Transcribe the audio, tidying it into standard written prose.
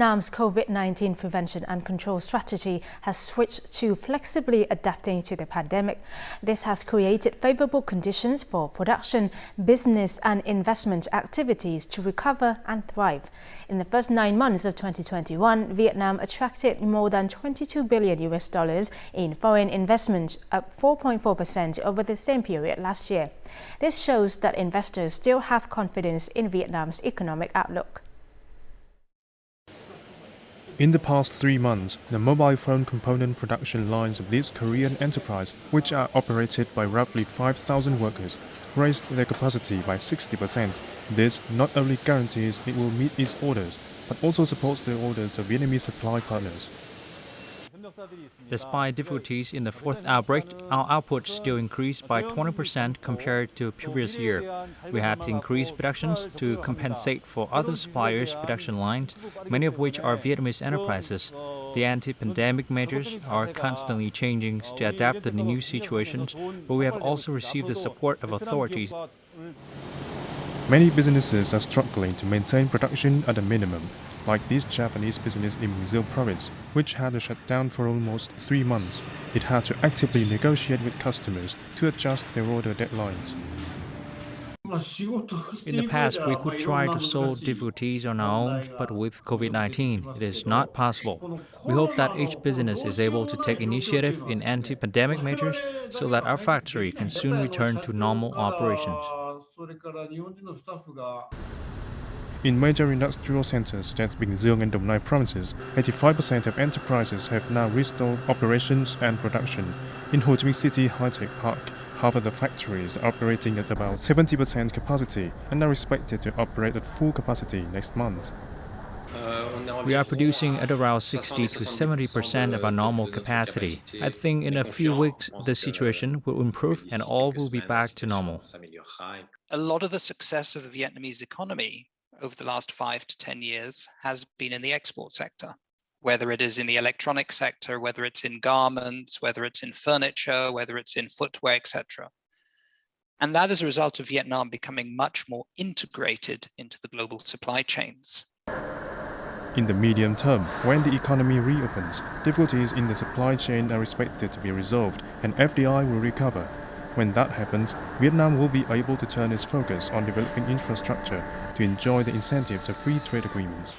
Vietnam's COVID-19 prevention and control strategy has switched to flexibly adapting to the pandemic. This has created favourable conditions for production, business and investment activities to recover and thrive. In the first 9 months of 2021, Vietnam attracted more than $22 billion in foreign investment, up 4.4% over the same period last year. This shows that investors still have confidence in Vietnam's economic outlook. In the past 3 months, the mobile phone component production lines of this Korean enterprise, which are operated by roughly 5,000 workers, raised their capacity by 60%. This not only guarantees it will meet its orders, but also supports the orders of Vietnamese supply partners. Despite difficulties in the fourth outbreak, our output still increased by 20% compared to previous year. We had to increase productions to compensate for other suppliers' production lines, many of which are Vietnamese enterprises. The anti-pandemic measures are constantly changing to adapt to the new situations, but we have also received the support of authorities. Many businesses are struggling to maintain production at a minimum, like this Japanese business in Binh province, which had to shut down for almost 3 months. It had to actively negotiate with customers to adjust their order deadlines. In the past, we could try to solve difficulties on our own, but with COVID-19, it is not possible. We hope that each business is able to take initiative in anti-pandemic measures so that our factory can soon return to normal operations. In major industrial centers such as Binh and Duong provinces, 85% of enterprises have now restored operations and production. In Ho Chi Minh City High-Tech Park, half of the factories are operating at about 70% capacity and are expected to operate at full capacity next month. We are producing at around 60 to 70% of our normal capacity. I think in a few weeks the situation will improve and all will be back to normal. A lot of the success of the Vietnamese economy over the last 5 to 10 years has been in the export sector, whether it is in the electronic sector, whether it's in garments, whether it's in furniture, whether it's in footwear, etc. And that is a result of Vietnam becoming much more integrated into the global supply chains. In the medium term, when the economy reopens, difficulties in the supply chain are expected to be resolved and FDI will recover. When that happens, Vietnam will be able to turn its focus on developing infrastructure to enjoy the incentives of free trade agreements.